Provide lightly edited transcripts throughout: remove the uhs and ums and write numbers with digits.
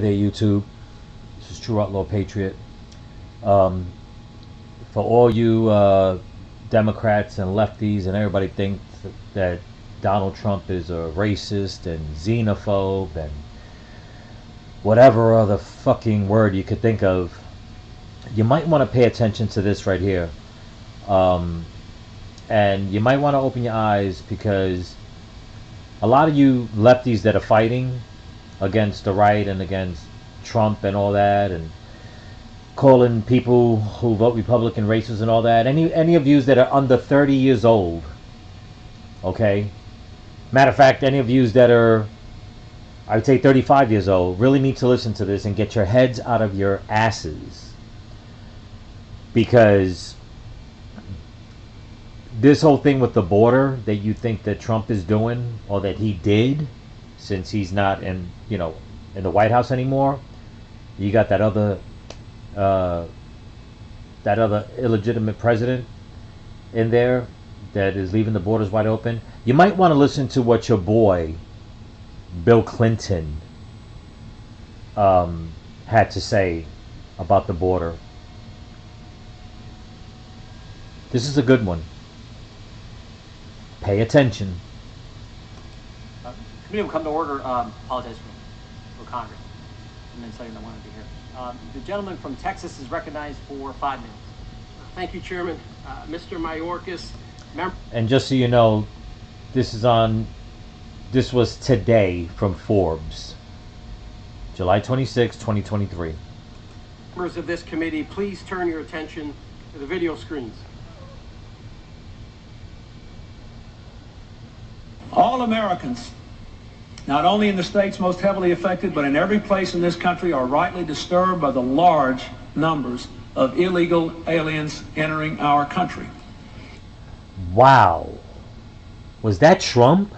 Hey YouTube, this is True Outlaw Patriot. Um, for all you Democrats and lefties and everybody think that Donald Trump is a racist and xenophobe and whatever other fucking word you could think of, you might want to pay attention to this right here. And you might want to open your eyes, because a lot of you lefties that are fighting against the right and against Trump and all that, and calling people who vote Republican racist and all that, any of yous that are under 30 years old, okay? Matter of fact, any of yous that are, I would say 35 years old, really need to listen to this and get your heads out of your asses. Because this whole thing with the border that you think that Trump is doing, or that he did, since he's not in the White House anymore, you got that other illegitimate president in there that is leaving the borders wide open. You might want to listen to what your boy Bill Clinton had to say about the border. This is a good one. Pay attention. Committee will come to order. Apologize for Congress. And then saying I wanted to hear. The gentleman from Texas is recognized for 5 minutes. Thank you, Chairman. Mr. Mayorkas. And just so you know, this was today from Forbes, July 26, 2023. Members of this committee, please turn your attention to the video screens. All Americans, not only in the states most heavily affected, but in every place in this country, are rightly disturbed by the large numbers of illegal aliens entering our country. Wow. Was that Trump?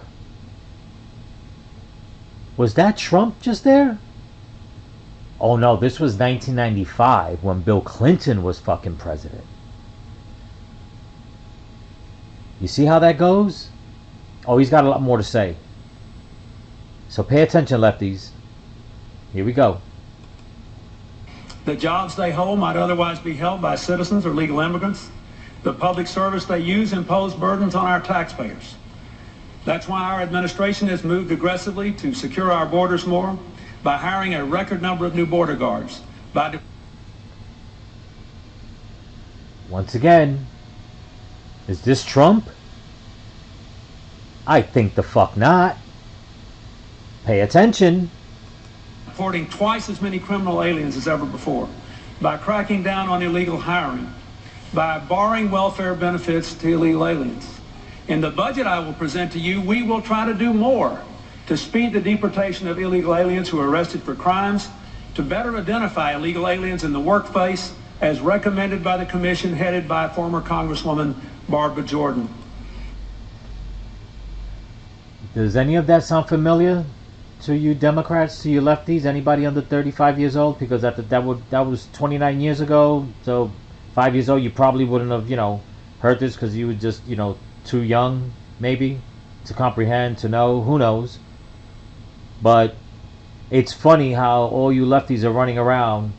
Was that Trump just there? Oh no, this was 1995 when Bill Clinton was fucking president. You see how that goes? Oh, he's got a lot more to say. So pay attention, lefties. Here we go. The jobs they hold might otherwise be held by citizens or legal immigrants. The public service they use impose burdens on our taxpayers. That's why our administration has moved aggressively to secure our borders more by hiring a record number of new border guards. Once again, is this Trump? I think the fuck not. Pay attention. Deporting twice as many criminal aliens as ever before, by cracking down on illegal hiring, by barring welfare benefits to illegal aliens. In the budget I will present to you, we will try to do more to speed the deportation of illegal aliens who are arrested for crimes, to better identify illegal aliens in the workplace, as recommended by the commission headed by former Congresswoman Barbara Jordan. Does any of that sound familiar to you Democrats, to you lefties, anybody under 35 years old? Because that was 29 years ago. So 5 years old, you probably wouldn't have, heard this, because you were just, too young, maybe, to comprehend, to know. Who knows? But it's funny how all you lefties are running around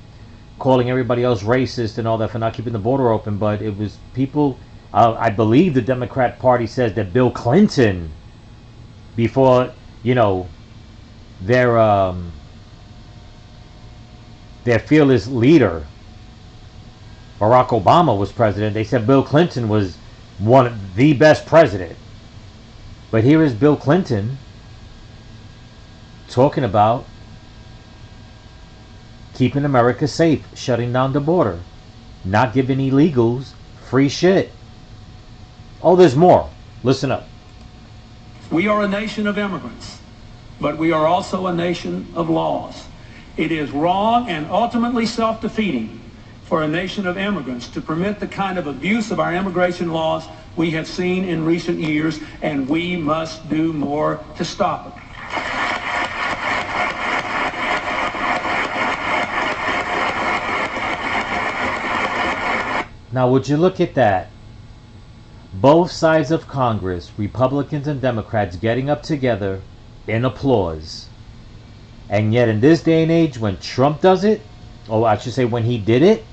calling everybody else racist and all that for not keeping the border open. But it was people, I believe the Democrat Party says that Bill Clinton, before, their fearless leader Barack Obama was president, they said Bill Clinton was one of the best president. But here is Bill Clinton talking about keeping America safe, shutting down the border, not giving illegals free shit. Oh, there's more. Listen up. We are a nation of immigrants, but we are also a nation of laws. It is wrong and ultimately self-defeating for a nation of immigrants to permit the kind of abuse of our immigration laws we have seen in recent years, and we must do more to stop it. Now, would you look at that? Both sides of Congress, Republicans and Democrats, getting up together in applause And yet in this day and age, when Trump does it, or I should say when he did it,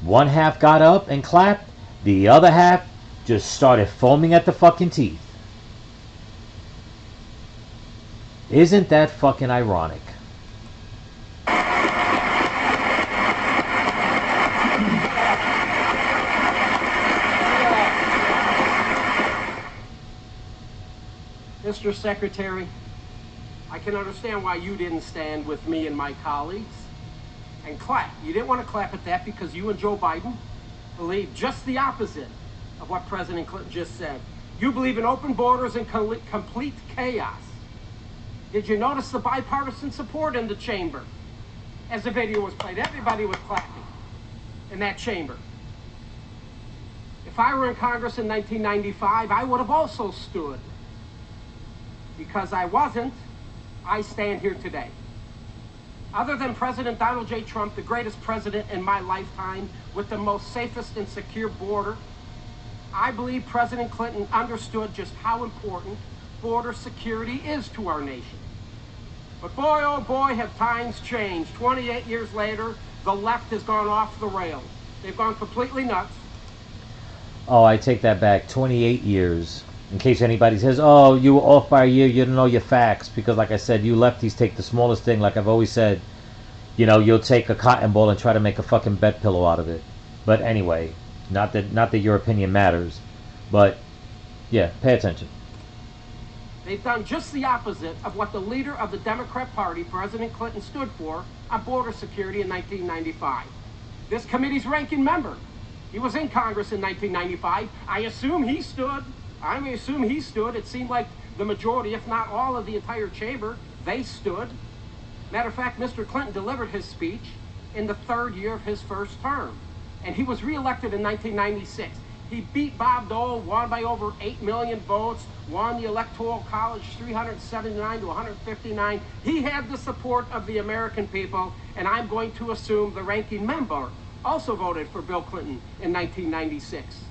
one half got up and clapped, the other half just started foaming at the fucking teeth. Isn't that fucking ironic? Mr. Secretary, I can understand why you didn't stand with me and my colleagues and clap. You didn't want to clap at that because you and Joe Biden believe just the opposite of what President Clinton just said. You believe in open borders and complete chaos. Did you notice the bipartisan support in the chamber? As the video was played, everybody was clapping in that chamber. If I were in Congress in 1995, I would have also stood. Because I wasn't, I stand here today. Other than President Donald J. Trump, the greatest president in my lifetime, with the most safest and secure border, I believe President Clinton understood just how important border security is to our nation. But boy, oh boy, have times changed. 28 years later, the left has gone off the rails. They've gone completely nuts. Oh, I take that back. 28 years. In case anybody says, oh, you were off by a year, you don't know your facts. Because like I said, you lefties take the smallest thing. Like I've always said, you know, you'll take a cotton ball and try to make a fucking bed pillow out of it. But anyway, not that your opinion matters. But, yeah, pay attention. They've done just the opposite of what the leader of the Democrat Party, President Clinton, stood for on border security in 1995. This committee's ranking member, he was in Congress in 1995. I assume he stood. It seemed like the majority, if not all of the entire chamber, they stood. Matter of fact, Mr. Clinton delivered his speech in the third year of his first term. And he was reelected in 1996. He beat Bob Dole, won by over 8 million votes, won the Electoral College 379 to 159. He had the support of the American people, and I'm going to assume the ranking member also voted for Bill Clinton in 1996.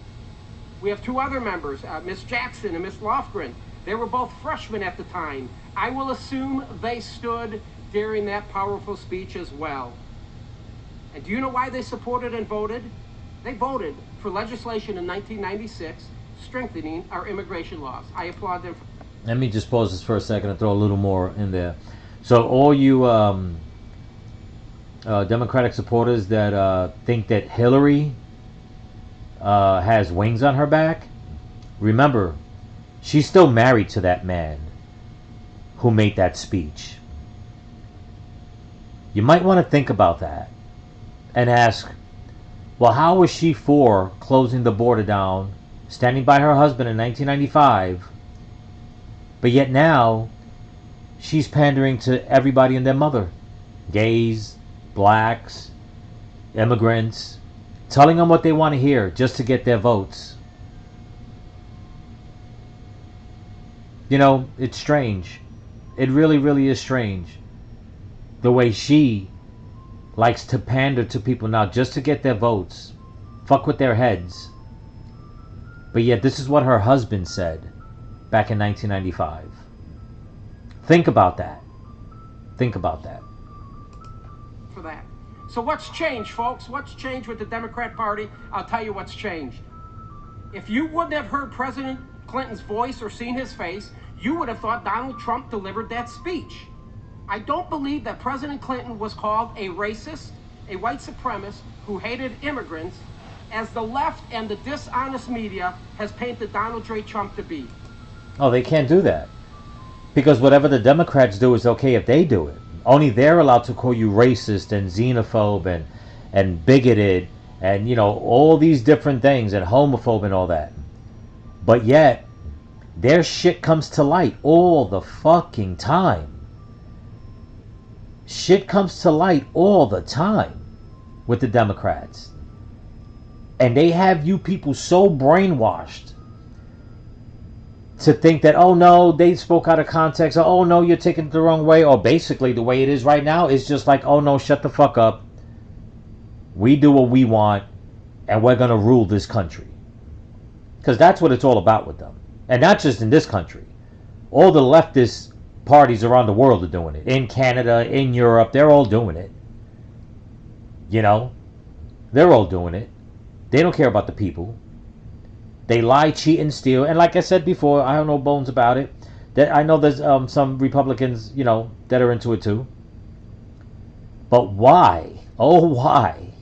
We have two other members, Miss Jackson and Miss Lofgren. They were both freshmen at the time. I will assume they stood during that powerful speech as well. And do you know why they supported and voted? They voted for legislation in 1996 strengthening our immigration laws. I applaud them. Let me just pause this for a second and throw a little more in there. So all you Democratic supporters that think that Hillary has wings on her back, remember, she's still married to that man who made that speech. You might want to think about that and ask, well, how was she for closing the border down, standing by her husband in 1995, but yet now she's pandering to everybody and their mother, gays, blacks, immigrants, telling them what they want to hear just to get their votes. You know, it's strange. It really, really is strange. The way she likes to pander to people now just to get their votes. Fuck with their heads. But yet this is what her husband said back in 1995. Think about that. Think about that. For that. So what's changed, folks? What's changed with the Democrat Party? I'll tell you what's changed. If you wouldn't have heard President Clinton's voice or seen his face, you would have thought Donald Trump delivered that speech. I don't believe that President Clinton was called a racist, a white supremacist who hated immigrants, as the left and the dishonest media has painted Donald J. Trump to be. Oh, they can't do that. Because whatever the Democrats do is okay if they do it. Only they're allowed to call you racist and xenophobe and bigoted and, you know, all these different things and homophobe and all that. But yet, their shit comes to light all the fucking time. Shit comes to light all the time with the Democrats. And they have you people so brainwashed to think that, oh no, they spoke out of context, or oh no, you're taking it the wrong way, or basically the way it is right now is just like, oh no, shut the fuck up. We do what we want, and we're going to rule this country. Because that's what it's all about with them. And not just in this country. All the leftists parties around the world are doing it. In Canada, in Europe, they're all doing it. You know, they're all doing it. They don't care about the people. They lie, cheat, and steal. And like I said before, I have no bones about it. That I know there's some Republicans, you know, that are into it too. But why? Oh, why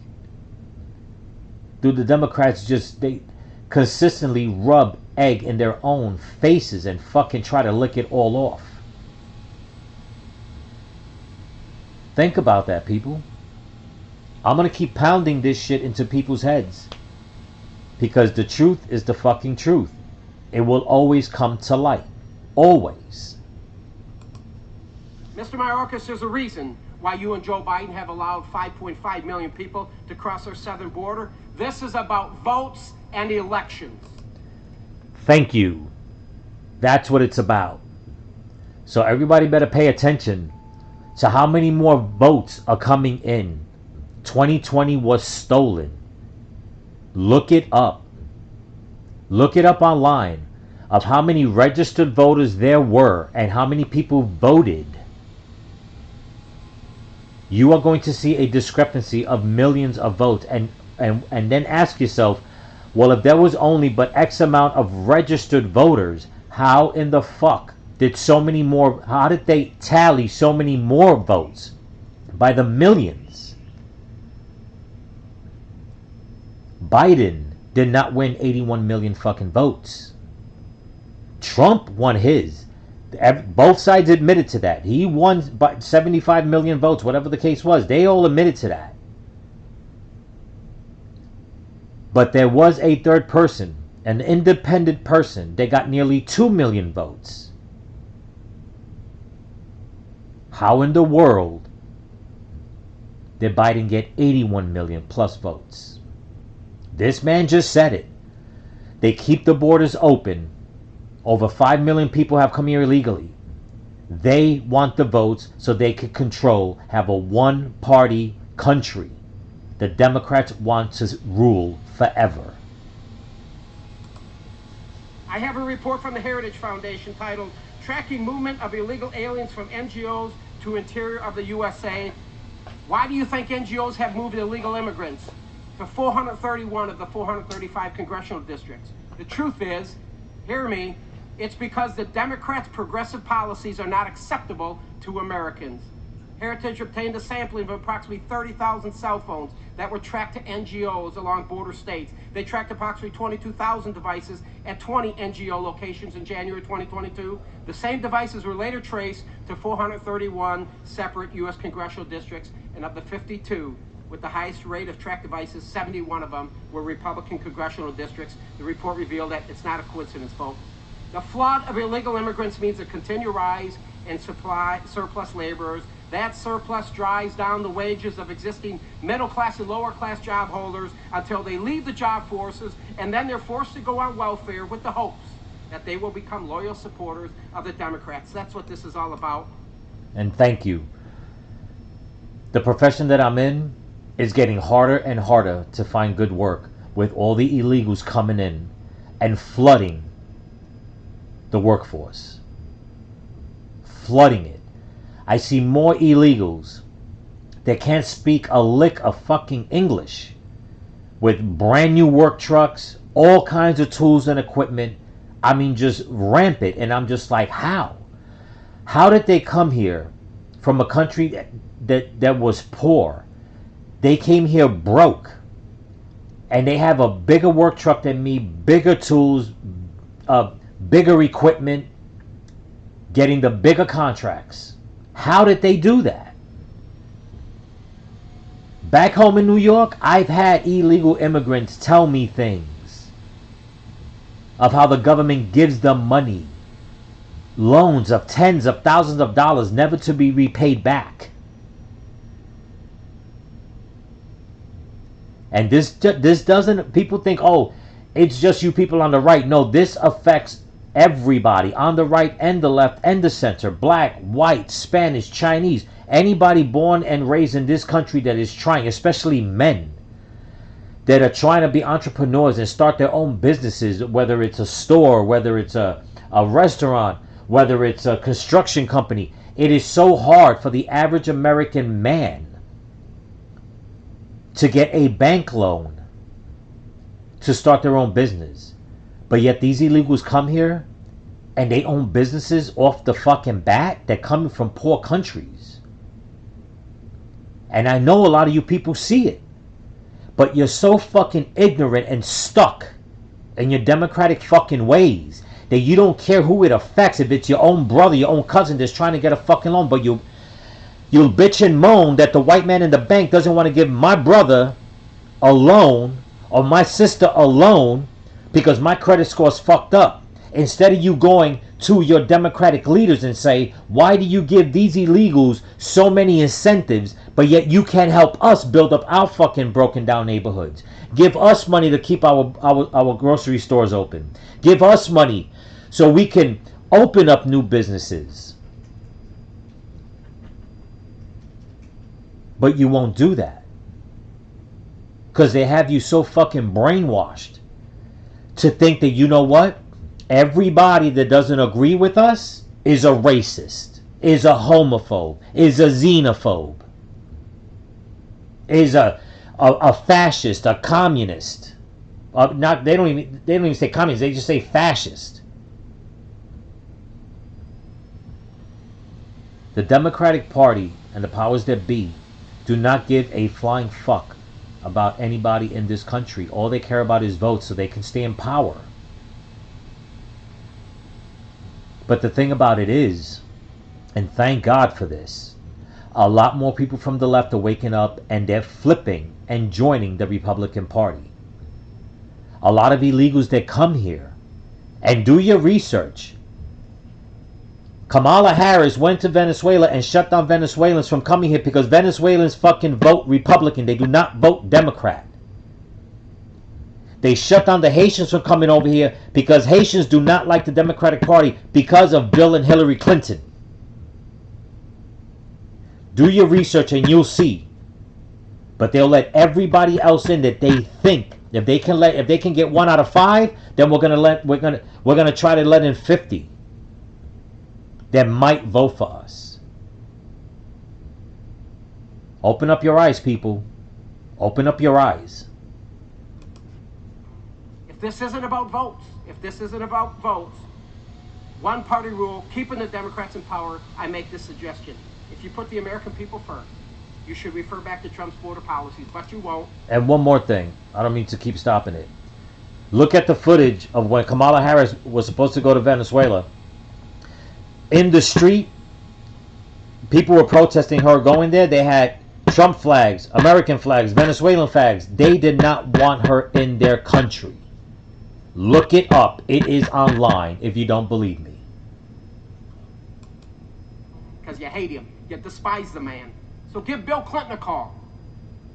do the Democrats they consistently rub egg in their own faces and fucking try to lick it all off? Think about that, people. I'm gonna keep pounding this shit into people's heads. Because the truth is the fucking truth. It will always come to light. Always. Mr. Mayorkas, there's a reason why you and Joe Biden have allowed 5.5 million people to cross our southern border. This is about votes and elections. Thank you. That's what it's about. So everybody better pay attention to how many more votes are coming in. 2020 was stolen. Look it up. Look it up online of how many registered voters there were and how many people voted. You are going to see a discrepancy of millions of votes, and then ask yourself, well, if there was only but X amount of registered voters, how in the fuck did so many more, how did they tally so many more votes by the millions? Biden did not win 81 million fucking votes. Trump won his. Both sides admitted to that. He won by 75 million votes, whatever the case was. They all admitted to that. But there was a third person, an independent person, that got nearly 2 million votes. How in the world did Biden get 81 million plus votes? This man just said it. They keep the borders open. Over 5 million people have come here illegally. They want the votes so they can have a one-party country. The Democrats want to rule forever. I have a report from the Heritage Foundation titled Tracking Movement of Illegal Aliens from NGOs to Interior of the USA. Why do you think NGOs have moved illegal immigrants to 431 of the 435 congressional districts? The truth is, hear me, it's because the Democrats' progressive policies are not acceptable to Americans. Heritage obtained a sampling of approximately 30,000 cell phones that were tracked to NGOs along border states. They tracked approximately 22,000 devices at 20 NGO locations in January 2022. The same devices were later traced to 431 separate U.S. congressional districts, and of the 52 with the highest rate of tracked devices, 71 of them were Republican congressional districts. The report revealed that it's not a coincidence, folks. The flood of illegal immigrants means a continued rise in surplus laborers. That surplus drives down the wages of existing middle-class and lower-class job holders until they leave the job forces, and then they're forced to go on welfare with the hopes that they will become loyal supporters of the Democrats. That's what this is all about. And thank you. The profession that I'm in is getting harder and harder to find good work with all the illegals coming in and flooding the workforce. Flooding it. I see more illegals that can't speak a lick of fucking English with brand new work trucks, all kinds of tools and equipment. I mean, just rampant. And I'm just like, how? How did they come here from a country that was poor? They came here broke. And they have a bigger work truck than me, bigger tools, bigger equipment, getting the bigger contracts. How did they do that? Back home in New York, I've had illegal immigrants tell me things of how the government gives them money, loans of tens of thousands of dollars, never to be repaid back. And this doesn't, people think, oh, it's just you people on the right. No, this affects everybody on the right and the left and the center, black, white, Spanish, Chinese, anybody born and raised in this country that is trying, especially men that are trying to be entrepreneurs and start their own businesses, whether it's a store, whether it's a restaurant, whether it's a construction company. It is so hard for the average American man to get a bank loan to start their own business. But yet these illegals come here and they own businesses off the fucking bat. They're coming from poor countries. And I know a lot of you people see it. But you're so fucking ignorant and stuck in your democratic fucking ways that you don't care who it affects. If it's your own brother, your own cousin that's trying to get a fucking loan, but you'll bitch and moan that the white man in the bank doesn't want to give my brother a loan or my sister a loan because my credit score's fucked up. Instead of you going to your democratic leaders and say, why do you give these illegals so many incentives, but yet you can't help us build up our fucking broken down neighborhoods? Give us money to keep our grocery stores open. Give us money so we can open up new businesses. But you won't do that. Because they have you so fucking brainwashed to think that, you know what? Everybody that doesn't agree with us is a racist, is a homophobe, is a xenophobe, is a fascist, a communist. They don't even say communist, they just say fascist. The Democratic Party and the powers that be do not give a flying fuck about anybody in this country. All they care about is votes so they can stay in power. But the thing about it is, and thank God for this, a lot more people from the left are waking up and they're flipping and joining the Republican Party. A lot of illegals that come here, and do your research. Kamala Harris went to Venezuela and shut down Venezuelans from coming here because Venezuelans fucking vote Republican. They do not vote Democrat. They shut down the Haitians from coming over here because Haitians do not like the Democratic Party because of Bill and Hillary Clinton. Do your research and you'll see. But they'll let everybody else in that they think if they can get 1 out of 5, then we're gonna try to let in 50 that might vote for us. Open up your eyes, people. Open up your eyes. If this isn't about votes, one party rule, keeping the Democrats in power, I make this suggestion. If you put the American people first, you should refer back to Trump's border policies, but you won't. And one more thing. I don't mean to keep stopping it. Look at the footage of when Kamala Harris was supposed to go to Venezuela. In the street, people were protesting her going there. They had Trump flags, American flags, Venezuelan flags. They did not want her in their country. Look it up. It is online if you don't believe me. Because you hate him. You despise the man. So give Bill Clinton a call.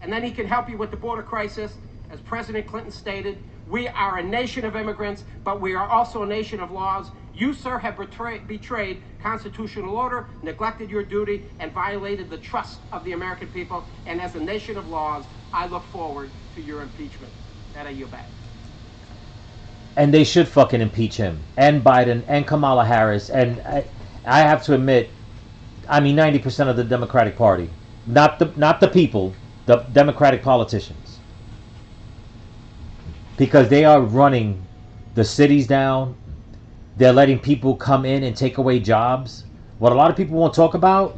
And then he can help you with the border crisis. As President Clinton stated, we are a nation of immigrants, but we are also a nation of laws. You, sir, have betrayed constitutional order, neglected your duty, and violated the trust of the American people. And as a nation of laws, I look forward to your impeachment. That I yield back. And they should fucking impeach him, and Biden, and Kamala Harris, and I have to admit, 90% of the Democratic Party, not the people, the Democratic politicians, because they are running the cities down. They're letting people come in and take away jobs. What a lot of people won't talk about,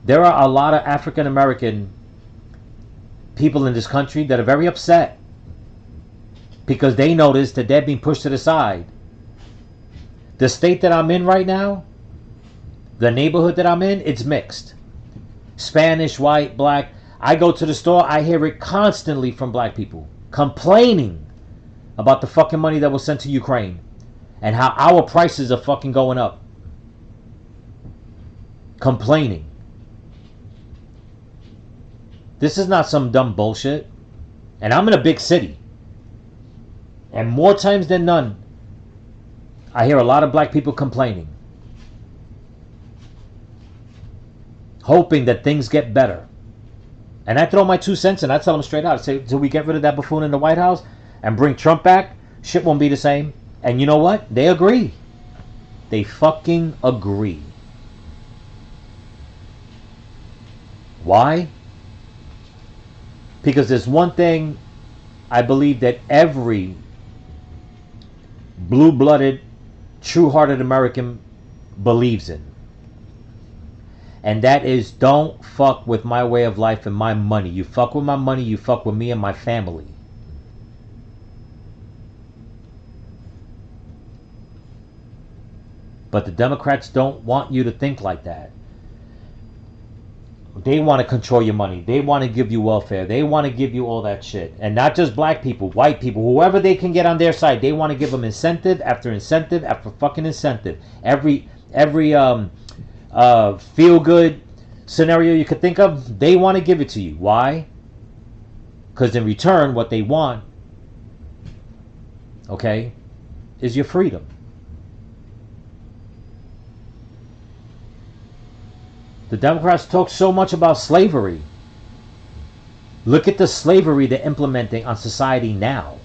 there are a lot of African American people in this country that are very upset because they notice that they're being pushed to the side. The state that I'm in right now, the neighborhood that I'm in, it's mixed. Spanish, white, black. I go to the store, I hear it constantly from black people complaining about the fucking money that was sent to Ukraine and how our prices are fucking going up. Complaining. This is not some dumb bullshit. And I'm in a big city. And more times than none, I hear a lot of black people complaining. Hoping that things get better. And I throw my 2 cents in. I tell them straight out. I say, till we get rid of that buffoon in the White House and bring Trump back, shit won't be the same. And you know what? They agree. They fucking agree. Why? Because there's one thing I believe that every blue-blooded, true-hearted American believes in. And that is, don't fuck with my way of life and my money. You fuck with my money, you fuck with me and my family. But the Democrats don't want you to think like that. They want to control your money. They want to give you welfare. They want to give you all that shit. And not just black people, white people, whoever they can get on their side. They want to give them incentive after incentive after fucking incentive. Every feel-good scenario you could think of, they want to give it to you. Why? Because in return, what they want, okay, is your freedom. The Democrats talk so much about slavery. Look at the slavery they're implementing on society now.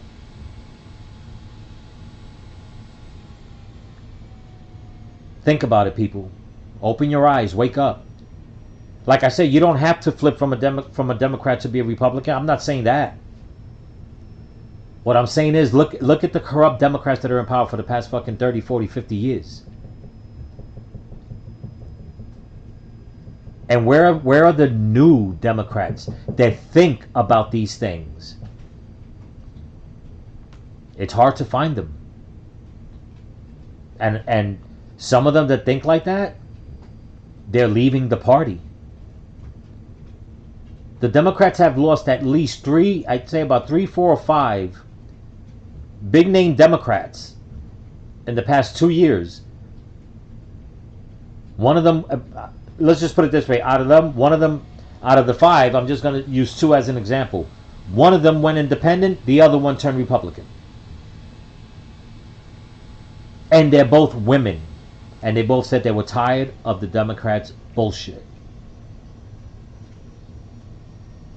Think about it, people. Open your eyes. Wake up. Like I said, you don't have to flip from a Democrat to be a Republican. I'm not saying that. What I'm saying is, look at the corrupt Democrats that are in power for the past fucking 30, 40, 50 years. And where are the new Democrats that think about these things? It's hard to find them. And some of them that think like that, they're leaving the party. The Democrats have lost at least about 3, 4, or 5 big name Democrats in the past 2 years. One of them, let's just put it this way, out of the 5, I'm just going to use 2 as an example. One of them went independent, the other one turned Republican. And they're both women. And they both said they were tired of the Democrats' bullshit.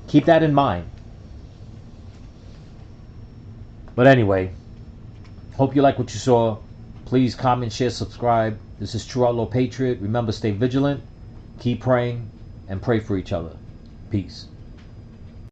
Keep that in mind. But anyway, hope you like what you saw. Please comment, share, subscribe. This is True Outlaw Patriot. Remember, stay vigilant, keep praying, and pray for each other. Peace.